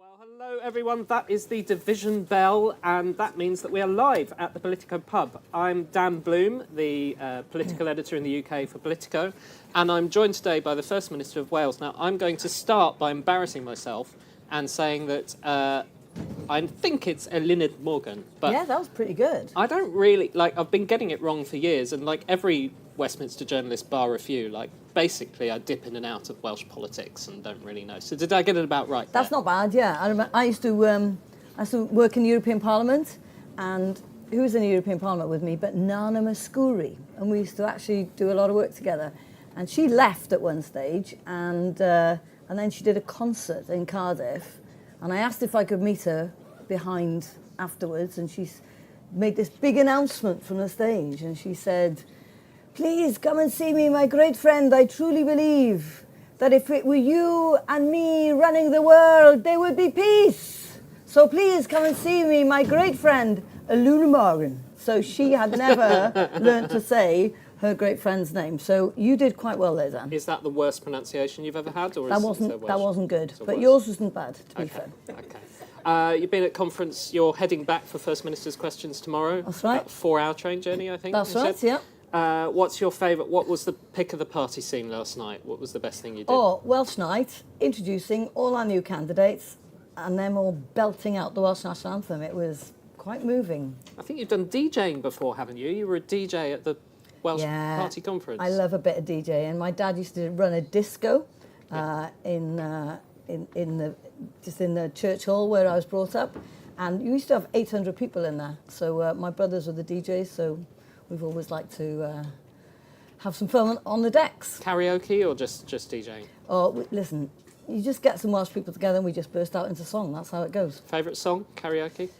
Well, hello everyone. That is the division bell, and that means that we are live at the Politico pub. I'm Dan Bloom, the political editor in the UK for Politico, and I'm joined today by the First Minister of Wales. Now, I'm going to start by embarrassing myself and saying that I think it's Eluned Morgan. But yeah, that was pretty good. I don't really, I've been getting it wrong for years, and like every Westminster journalist bar a few, basically I dip in and out of Welsh politics and don't really know. So did I get it about right That's there? not bad, yeah. I used to work in the European Parliament, and who was in the European Parliament with me but Nana Muscuri, and we used to actually do a lot of work together. And she left at one stage, and then she did a concert in Cardiff, and I asked if I could meet her behind afterwards, and she made this big announcement from the stage, and she said, "Please come and see me, my great friend. I truly believe that if it were you and me running the world, there would be peace. So please come and see me, my great friend, Eluned Morgan." So she had never learnt to say her great friend's name. So you did quite well there, Dan. Is that the worst pronunciation you've ever had? Or That is wasn't good, but worse? yours wasn't bad, to be fair. Okay. You've been at conference. You're heading back for First Minister's questions tomorrow. That's right. About a 4-hour train journey, I think. That's you right, said. yeah. What's your favourite? What was the pick of the party scene last night? What was the best thing you did? Oh, Welsh Night, introducing all our new candidates and them all belting out the Welsh National Anthem. It was quite moving. I think you've done DJing before, haven't you? You were a DJ at the Welsh Party Conference. I love a bit of DJ, and my dad used to run a disco in the church hall where I was brought up, and you used to have 800 people in there. So my brothers were the DJs, so we've always liked to have some fun on the decks. Karaoke or just DJing? Oh, listen, you just get some Welsh people together and we just burst out into song. That's how it goes. Favourite song, karaoke?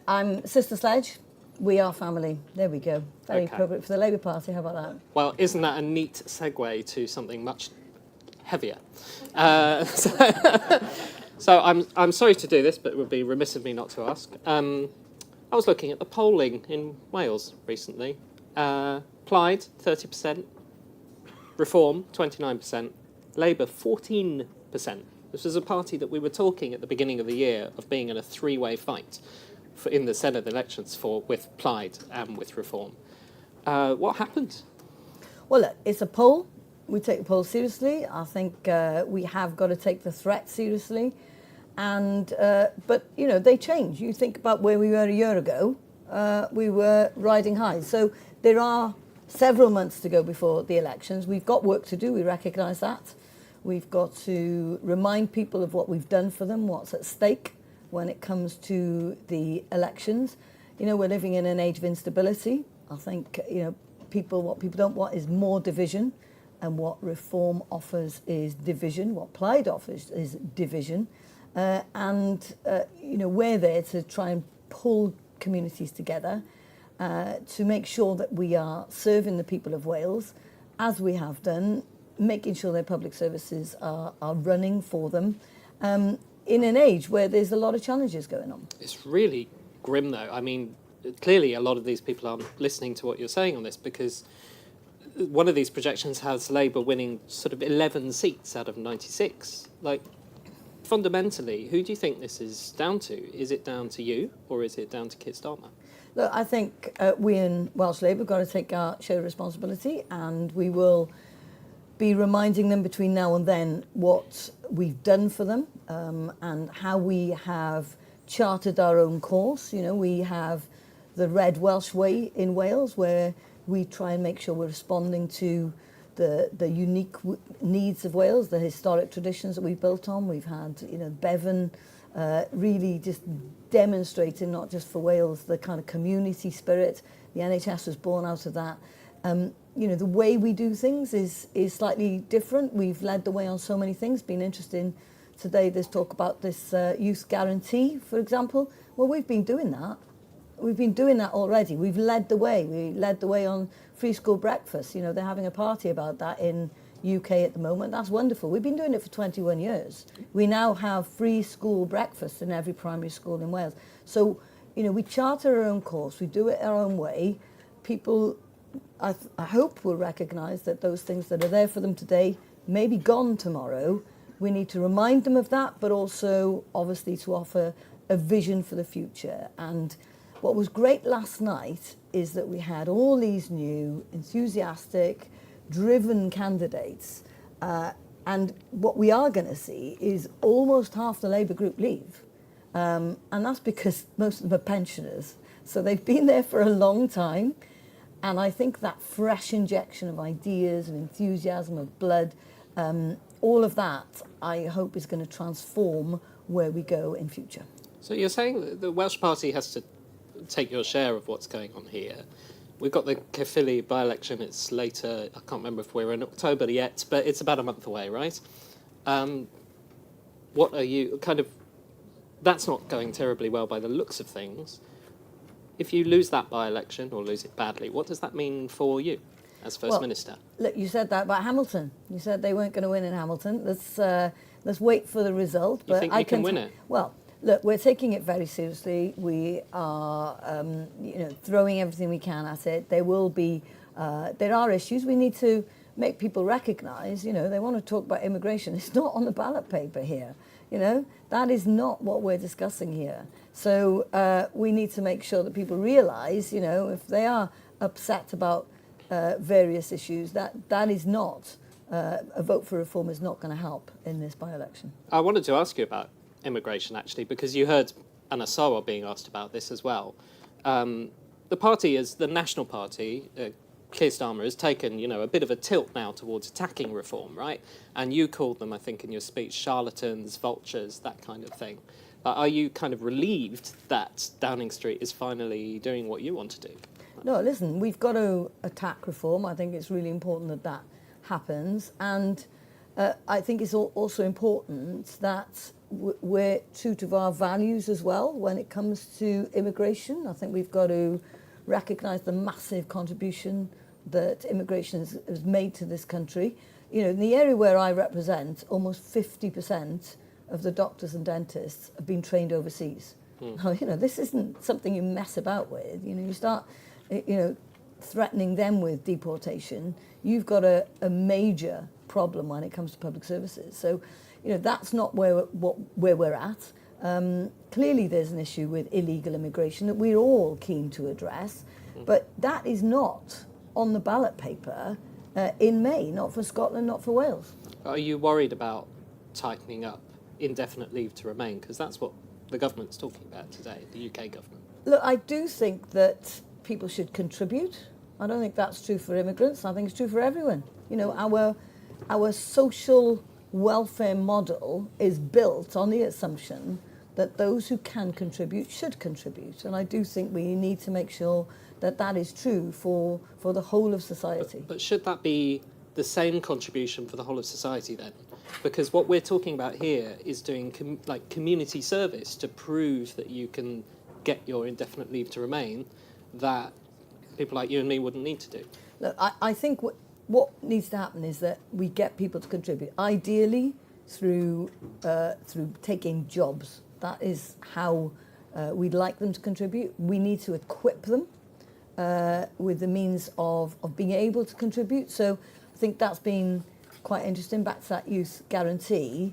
I'm Sister Sledge. We Are Family. There we go. Very appropriate for the Labour Party. How about that? Well, isn't that a neat segue to something much heavier? So I'm sorry to do this, but it would be remiss of me not to ask. I was looking at the polling in Wales recently. Plaid, 30%. Reform, 29%. Labour, 14%. This was a party that we were talking at the beginning of the year of being in a three-way fight in the Senate elections with Plaid and with Reform. What happened? Well, look, it's a poll. We take the poll seriously. I think we have got to take the threat seriously. And but, you know, they change. You think about where we were a year ago. We were riding high. So there are several months to go before the elections. We've got work to do. We recognise that. We've got to remind people of what we've done for them, what's at stake when it comes to the elections. You know, we're living in an age of instability. I think, you know, what people don't want is more division, and what Reform offers is division. What Plaid offers is division. You know, we're there to try and pull communities together to make sure that we are serving the people of Wales, as we have done, making sure their public services are running for them in an age where there's a lot of challenges going on. It's really grim, though. I mean, clearly a lot of these people aren't listening to what you're saying on this, because one of these projections has Labour winning sort of 11 seats out of 96. Fundamentally, who do you think this is down to? Is it down to you, or is it down to Keir Starmer? Look, I think we in Welsh Labour have got to take our share of responsibility, and we will be reminding them between now and then what we've done for them and how we have charted our own course. You know, we have the Red Welsh Way in Wales, where we try and make sure we're responding to the unique needs of Wales, the historic traditions that we've built on. We've had, you know, Bevan really just demonstrating, not just for Wales, the kind of community spirit. The NHS was born out of that. You know, the way we do things is slightly different. We've led the way on so many things. Been interesting today, there's talk about this youth guarantee, for example. Well, we've been doing that. We've been doing that already. We've led the way. We led the way on free school breakfast. You know, they're having a party about that in UK at the moment. That's wonderful. We've been doing it for 21 years. We now have free school breakfast in every primary school in Wales. So, you know, we charter our own course. We do it our own way. People, I hope, will recognise that those things that are there for them today may be gone tomorrow, we need to remind them of that, but also obviously to offer a vision for the future. And what was great last night is that we had all these new, enthusiastic, driven candidates. And what we are going to see is almost half the Labour group leave. And that's because most of them are pensioners. So they've been there for a long time. And I think that fresh injection of ideas, of enthusiasm, of blood, all of that, I hope is going to transform where we go in future. So you're saying that the Welsh Party has to take your share of what's going on here. We've got the Caerphilly by-election. It's later. I can't remember if we're in October yet, but it's about a month away, right? What are you that's not going terribly well by the looks of things. If you lose that by-election or lose it badly, what does that mean for you as First Minister? Look, you said that about Hamilton. You said they weren't going to win in Hamilton. Let's wait for the result. You think you can win it? Well, look, we're taking it very seriously. We are, throwing everything we can at it. There are issues. We need to make people recognise. They want to talk about immigration. It's not on the ballot paper here. That is not what we're discussing here. So we need to make sure that people realise, if they are upset about various issues, that is not a vote for reform is not going to help in this by-election. I wanted to ask you about immigration, actually, because you heard Anna Sarwar being asked about this as well. The party, is the National Party, Keir Starmer, has taken, a bit of a tilt now towards attacking reform, right? And you called them, I think, in your speech, charlatans, vultures, that kind of thing. Are you kind of relieved that Downing Street is finally doing what you want to do? No, listen, we've got to attack reform. I think it's really important that happens. And I think it's also important that we're true to our values as well when it comes to immigration. I think we've got to recognise the massive contribution that immigration has made to this country. In the area where I represent, almost 50% of the doctors and dentists have been trained overseas. Now, this isn't something you mess about with. You start, threatening them with deportation, you've got a major problem when it comes to public services. So, that's not where we're at. Clearly, there's an issue with illegal immigration that we're all keen to address, but that is not on the ballot paper in May, not for Scotland, not for Wales. Are you worried about tightening up indefinite leave to remain? Because that's what the government's talking about today, the UK government. Look, I do think that people should contribute. I don't think that's true for immigrants. I think it's true for everyone. Our social welfare model is built on the assumption that those who can contribute should contribute. And I do think we need to make sure that is true for the whole of society. But should that be the same contribution for the whole of society then? Because what we're talking about here is doing community service to prove that you can get your indefinite leave to remain that people like you and me wouldn't need to do. Look, I think what needs to happen is that we get people to contribute, ideally through taking jobs. That is how we'd like them to contribute. We need to equip them with the means of being able to contribute. So I think that's been quite interesting. Back to that youth guarantee.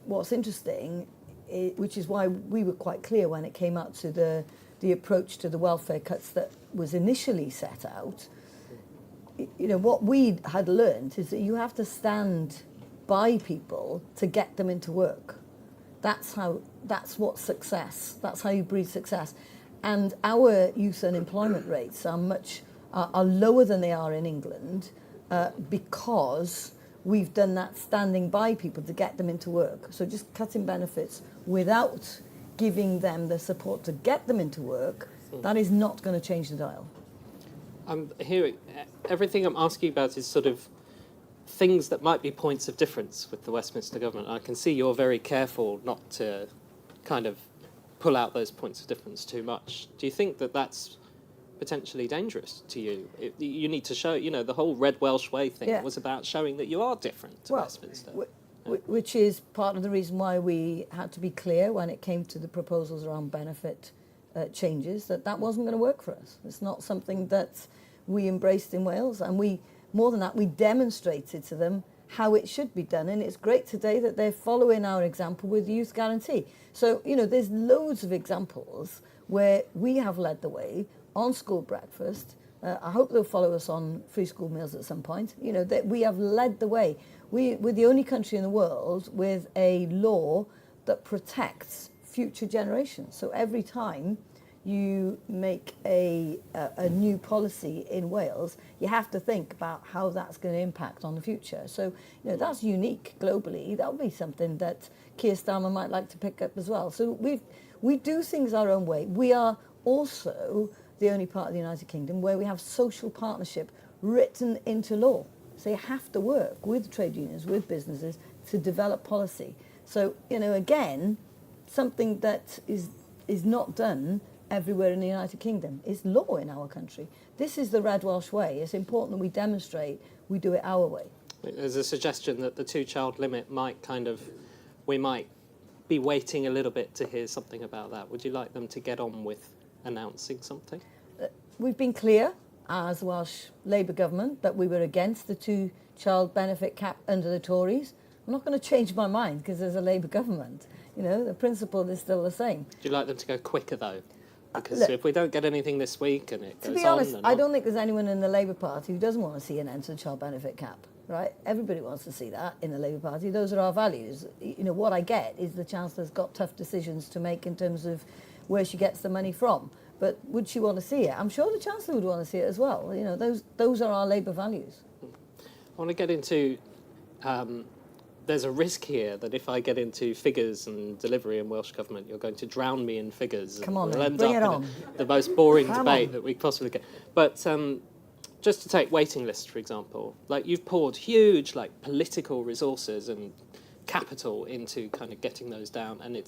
What's interesting, which is why we were quite clear when it came out to the approach to the welfare cuts that was initially set out, what we had learned is that you have to stand by people to get them into work. That's what success, that's how you breed success. And our youth unemployment rates are lower than they are in England because we've done that standing by people to get them into work. So just cutting benefits without giving them the support to get them into work, that is not going to change the dial. I'm hearing everything I'm asking about is sort of things that might be points of difference with the Westminster government. I can see you're very careful not to kind of pull out those points of difference too much. Do you think that that's potentially dangerous to you? You need to show, the whole Red Welsh Way thing was about showing that you are different to Westminster. Which is part of the reason why we had to be clear when it came to the proposals around benefit changes, that wasn't going to work for us. It's not something that we embraced in Wales, and more than that, we demonstrated to them how it should be done. And it's great today that they're following our example with the Youth Guarantee. So, there's loads of examples where we have led the way on school breakfast. I hope they'll follow us on free school meals at some point. That we have led the way. We're the only country in the world with a law that protects future generations. So every time you make a new policy in Wales, you have to think about how that's going to impact on the future. So, that's unique globally. That'll be something that Keir Starmer might like to pick up as well. So we do things our own way. We are also the only part of the United Kingdom where we have social partnership written into law. So you have to work with trade unions, with businesses to develop policy. So, again, something that is not done everywhere in the United Kingdom. It's law in our country. This is the Red Welsh way. It's important that we demonstrate we do it our way. There's a suggestion that the two-child limit we might be waiting a little bit to hear something about that. Would you like them to get on with announcing something? We've been clear as Welsh Labour government that we were against the two-child benefit cap under the Tories. I'm not going to change my mind because there's a Labour government. The principle is still the same. Would you like them to go quicker, though? Because Look, if we don't get anything this week and it goes on... To be honest, and I on, don't think there's anyone in the Labour Party who doesn't want to see an end to the child benefit cap, right? Everybody wants to see that in the Labour Party. Those are our values. What I get is the Chancellor's got tough decisions to make in terms of where she gets the money from. But would she want to see it? I'm sure the Chancellor would want to see it as well. Those are our Labour values. I want to get into... there's a risk here that if I get into figures and delivery in Welsh Government, you're going to drown me in figures. Come on, we'll then. end Bring up it in on. the most boring Come debate on. that we possibly get. But just to take waiting lists, for example, you've poured huge political resources and capital into kind of getting those down, and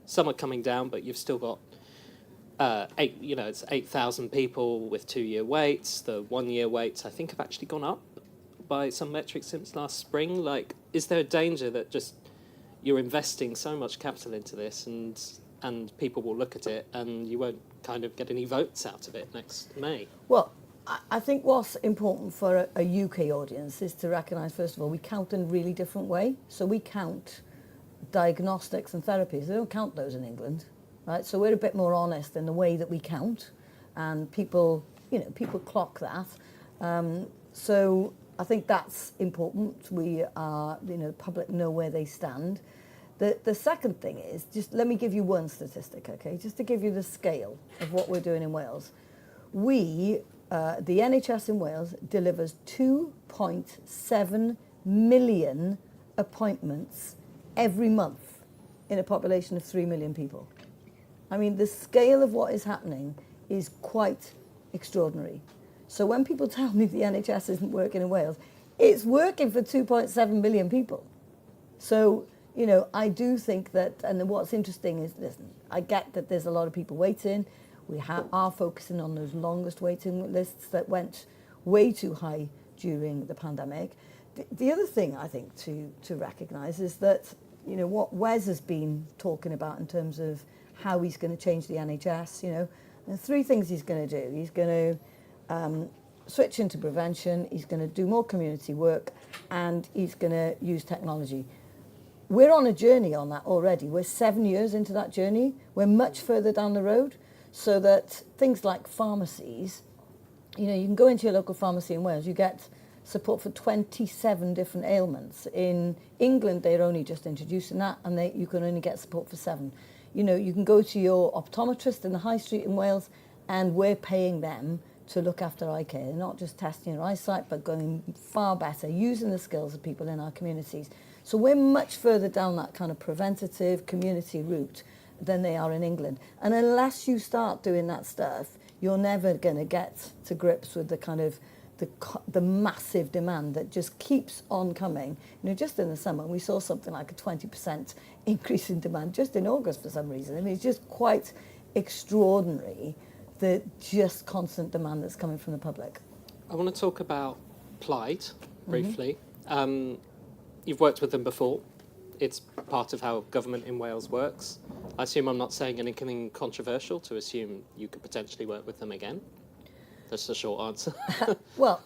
some are coming down, but you've still got it's 8,000 people with 2-year waits. The 1-year waits, I think, have actually gone up by some metrics since last spring. Is there a danger that just you're investing so much capital into this and people will look at it and you won't kind of get any votes out of it next May? Well, I think what's important for a UK audience is to recognise, first of all, we count in a really different way. So we count diagnostics and therapies. They don't count those in England, right? So we're a bit more honest in the way that we count, and people clock that. So I think that's important. We are, the public know where they stand. The second thing is, just let me give you one statistic, okay? Just to give you the scale of what we're doing in Wales. The NHS in Wales delivers 2.7 million appointments every month in a population of 3 million people. I mean, the scale of what is happening is quite extraordinary. So when people tell me the NHS isn't working in Wales, it's working for 2.7 million people. So, I do think that, and what's interesting is, listen, I get that there's a lot of people waiting. We are focusing on those longest waiting lists that went way too high during the pandemic. The other thing I think to recognise is that, what Wes has been talking about in terms of how he's going to change the NHS, there's 3 things he's going to do. He's going to switch into prevention, he's going to do more community work, and he's going to use technology. We're on a journey on that already. We're 7 years into that journey. We're much further down the road, so that things like pharmacies, you can go into your local pharmacy in Wales, you get support for 27 different ailments. In England, they're only just introducing that, and you can only get support for 7. You can go to your optometrist in the high street in Wales, and we're paying them to look after eye care. They're not just testing your eyesight, but going far better, using the skills of people in our communities. So we're much further down that kind of preventative community route than they are in England. And unless you start doing that stuff, you're never going to get to grips with the kind of the massive demand that just keeps on coming. Just in the summer, we saw something like a 20% increase in demand just in August for some reason. I mean, it's just quite extraordinary, the just constant demand that's coming from the public. I want to talk about Plaid briefly. You've worked with them before. It's part of how government in Wales works. I assume I'm not saying anything controversial to assume you could potentially work with them again. That's a short answer. Well,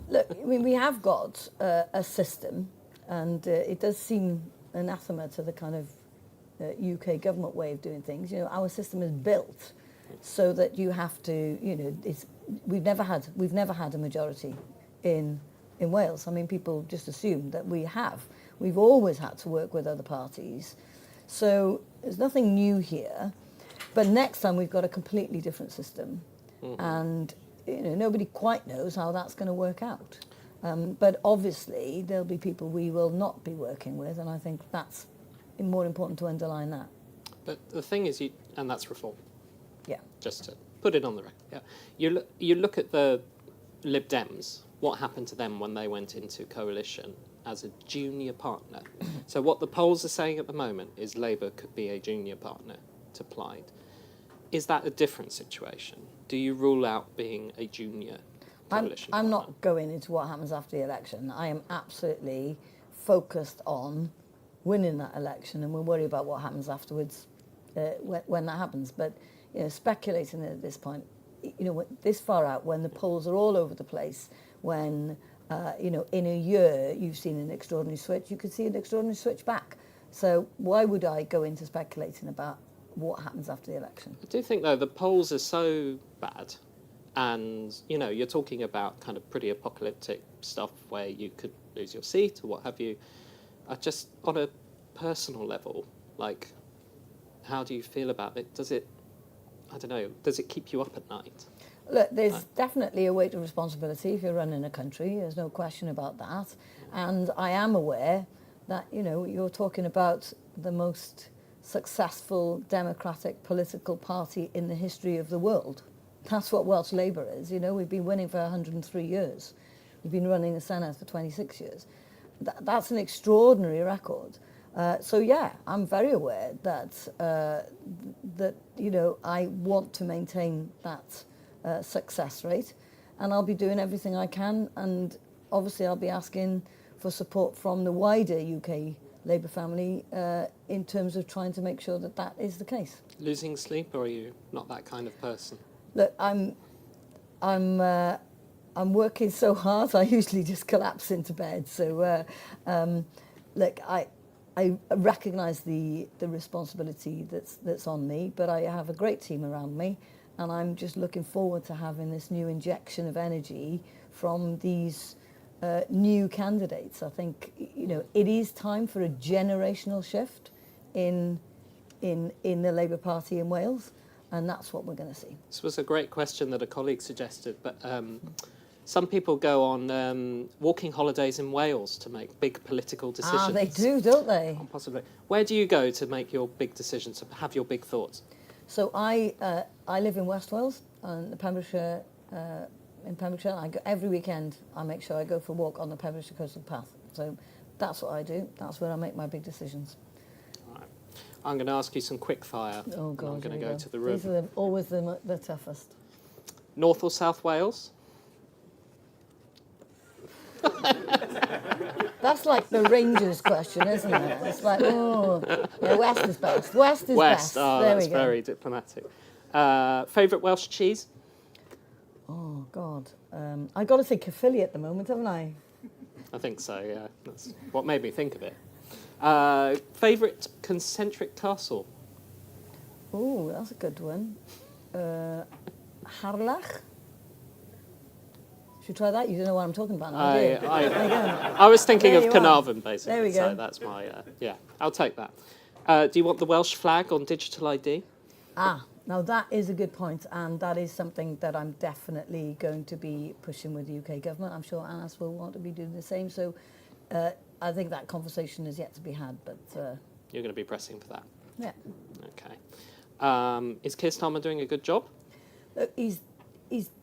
look, I mean, we have got a system And it does seem anathema to the kind of UK government way of doing things. You know, our system is built so that you have to, you know, we've never had a majority in Wales. I mean, people just assume that we have. We've always had to work with other parties. So there's nothing new here. But next time we've got a completely different system. And, you know, nobody quite knows how that's going to work out. But obviously there'll be people we will not be working with, and I think that's more important to underline that. But the thing is, and that's reform. Yeah. Just to put it on the record. Yeah. You look at the Lib Dems, what happened to them when they went into coalition as a junior partner. So what the polls are saying at the moment is Labour could be a junior partner to Plaid. Is that a different situation? Do you rule out being a junior coalition I'm partner? not going into what happens after the election. I am absolutely focused on winning that election, and we'll worry about what happens afterwards when that happens. But, you know, speculating at this point, you know, this far out, when the polls are all over the place, when, you know, in a year you've seen an extraordinary switch, you could see an extraordinary switch back. So why would I go into speculating about what happens after the election? I do think, though, the polls are so bad, and, you know, you're talking about kind of pretty apocalyptic stuff where you could lose your seat or what have you. I just, on a personal level, like, how do you feel about it? Does it, I don't know, does it keep you up at night? Look, there's definitely a weight of responsibility if you're running a country. There's no question about that. And I am aware that, you know, you're talking about the most successful democratic political party in the history of the world. That's what Welsh Labour is. You know, we've been winning for 103 years. We've been running the Senedd for 26 years. That's an extraordinary record. So yeah, I'm very aware that that, you know, I want to maintain that success rate, and I'll be doing everything I can. And obviously, I'll be asking for support from the wider UK Labour family in terms of trying to make sure that that is the case. Losing sleep, or are you not that kind of person? Look, I'm working so hard, I usually just collapse into bed. So, look, I recognise the responsibility that's on me, but I have a great team around me, and I'm just looking forward to having this new injection of energy from these new candidates. I think, you know, it is time for a generational shift in the Labour Party in Wales, and that's what we're going to see. This was a great question that a colleague suggested, but some people go on walking holidays in Wales to make big political decisions. They do, don't they? Possibly. Where do you go to make your big decisions, to have your big thoughts? So I live in West Wales, in Pembrokeshire. In Pembrokeshire, I go, every weekend I make sure I go for a walk on the Pembrokeshire Coastal Path. So that's what I do. That's where I make my big decisions. All right. I'm going to ask you some quick fire. Oh God! I'm going to go to the room. These are always the toughest. North or South Wales? That's like the Rangers question, isn't it? It's like, oh, yeah, West is best. West is best. Oh, there that's we go. very diplomatic. Favourite Welsh cheese? Oh God, I got to say Caerphilly at the moment, haven't I? I think so. Yeah, that's what made me think of it. Favourite concentric castle? Oh, that's a good one. Harlech. Should we try that? You don't know what I'm talking about now, do you? I was thinking of Carnarvon, basically. There we go. So that's my, yeah, I'll take that. Do you want the Welsh flag on digital ID? Now that is a good point, and that is something that I'm definitely going to be pushing with the UK government. I'm sure Anas will want to be doing the same. So I think that conversation is yet to be had, but... You're going to be pressing for that? Yeah. Okay. Is Keir Starmer doing a good job? Look, he's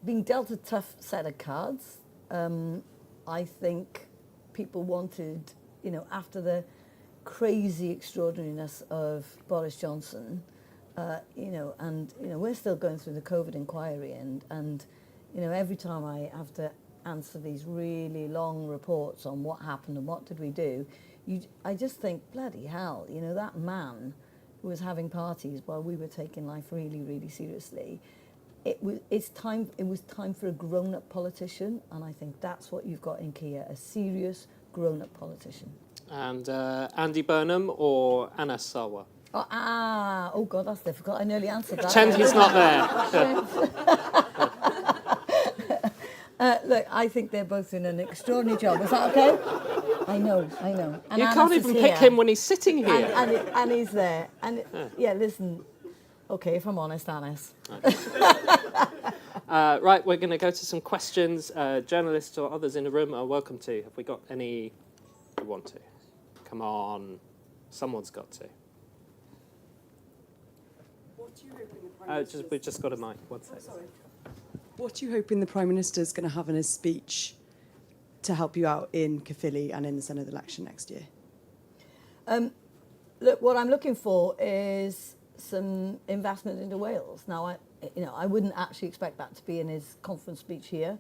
been dealt a tough set of cards. I think people wanted, you know, after the crazy extraordinariness of Boris Johnson, you know, and, you know, we're still going through the COVID inquiry, and you know, every time I have to answer these really long reports on what happened and what did we do, I just think, bloody hell, you know, that man was having parties while we were taking life really, really seriously. It was time for a grown-up politician, and I think that's what you've got in Keir, a serious grown-up politician. And Andy Burnham or Anas Sarwar? Oh God, that's difficult. I nearly answered that. Pretend he's not there. Look, I think they're both doing an extraordinary job. Is that okay? I know. And You Anas can't is even here. pick him when he's sitting here. And he's there. And yeah, listen. Okay, if I'm honest, Anas. Right, we're going to go to some questions. Journalists or others in the room are welcome to. Have we got any who want to? Come on. Someone's got to. What do you hoping the Prime Minister's... We've just got a mic. One second. Sorry. What are you hoping the Prime Minister's going to have in his speech to help you out in Caerphilly and in the Senedd election next year? Look, what I'm looking for is some investment into Wales. Now, I wouldn't actually expect that to be in his conference speech here,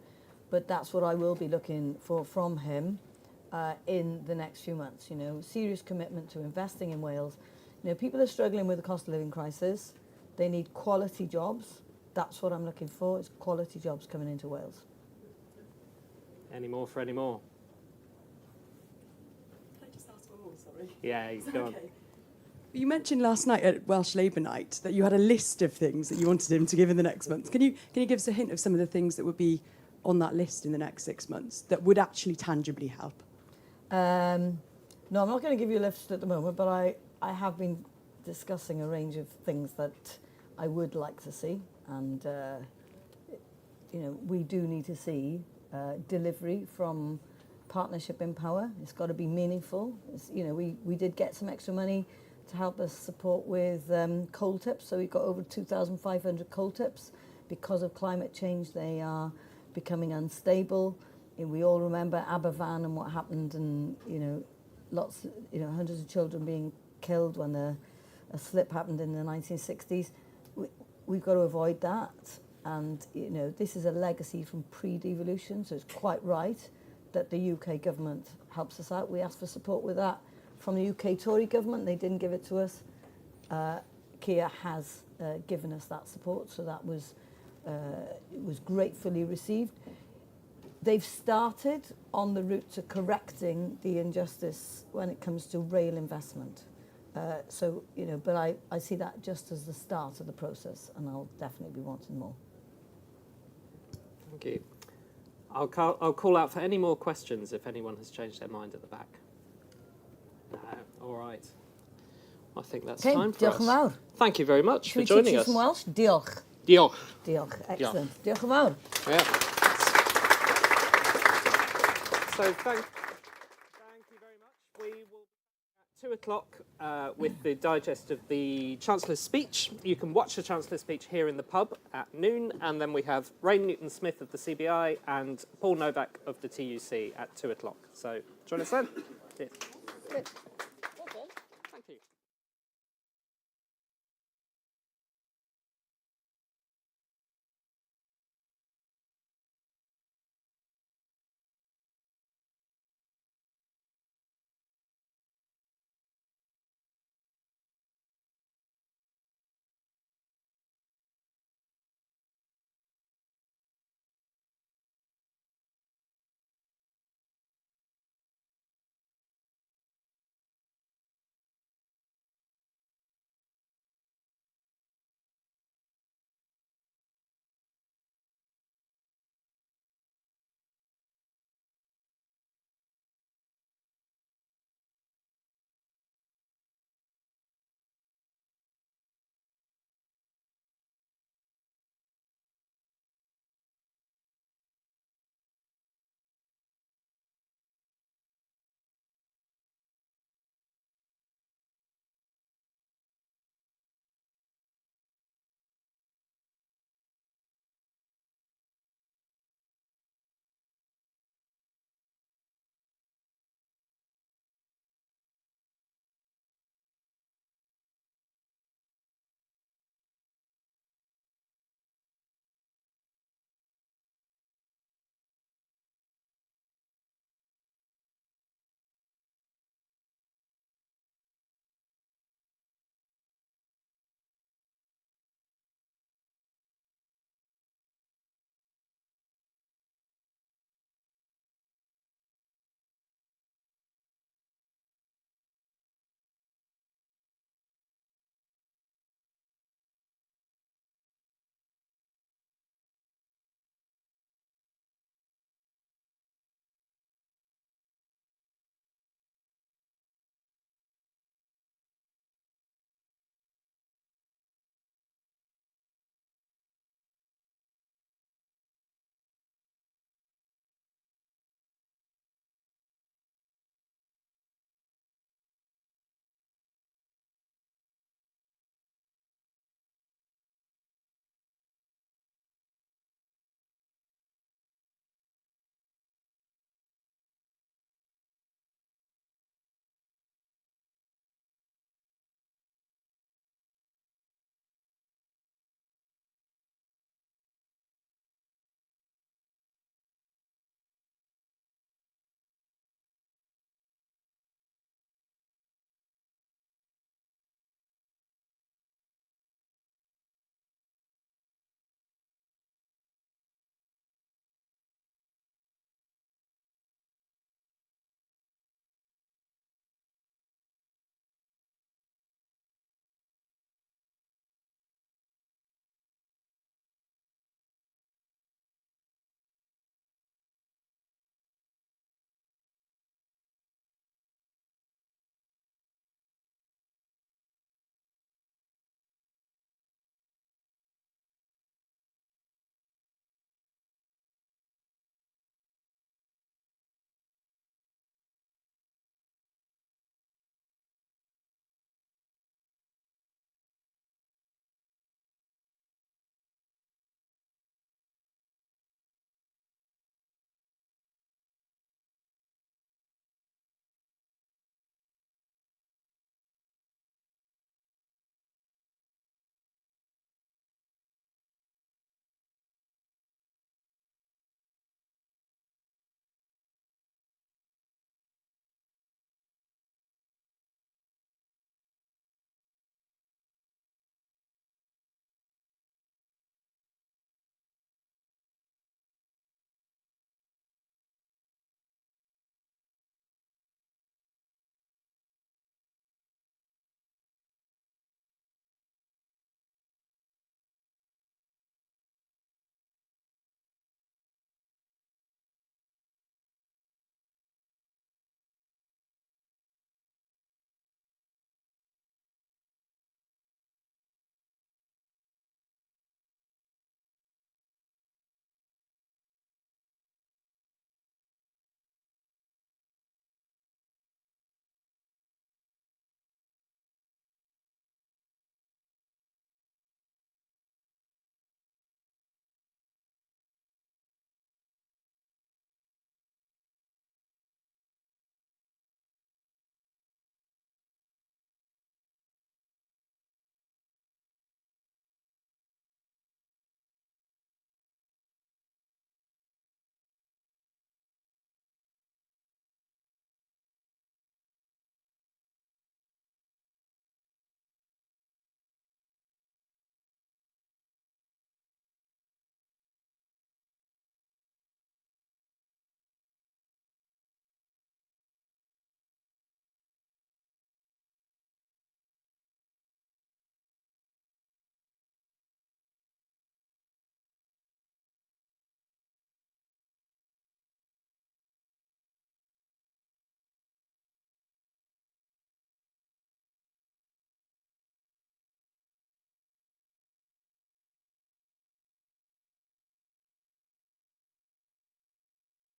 but that's what I will be looking for from him in the next few months. Serious commitment to investing in Wales. People are struggling with the cost of living crisis. They need quality jobs. That's what I'm looking for, is quality jobs coming into Wales. Any more for any more? Can I just ask one more, sorry? Yeah, go on. You mentioned last night at Welsh Labour Night that you had a list of things that you wanted him to give in the next month. Can you give us a hint of some of the things that would be on that list in the next 6 months that would actually tangibly help? No, I'm not going to give you a list at the moment, but I have been discussing a range of things that I would like to see. And, we do need to see delivery from Partnership in Power. It's got to be meaningful. We did get some extra money to help us support with coal tips. So we've got over 2,500 coal tips. Because of climate change, they are becoming unstable. We all remember Aberfan and what happened, and hundreds of children being killed when a slip happened in the 1960s. We've got to avoid that. And, this is a legacy from pre-devolution, so it's quite right that the UK government helps us out. We asked for support with that from the UK Tory government. They didn't give it to us. Keir has given us that support, so that was gratefully received. They've started on the route to correcting the injustice when it comes to rail investment. But I see that just as the start of the process, and I'll definitely be wanting more. Thank you. I'll call out for any more questions if anyone has changed their mind at the back. No, all right. I think that's time for diolch yn fawr. us. Thank you very much for Should we joining teach you us. some Welsh? Diolch. Diolch. Diolch. Excellent. Diolch yn fawr. Yeah. So thank you very much. We will be at 2 o'clock with the digest of the Chancellor's speech. You can watch the Chancellor's speech here in the pub at noon, and then we have Rain Newton-Smith of the CBI and Paul Novak of the TUC at 2 o'clock. So join us then. Cheers.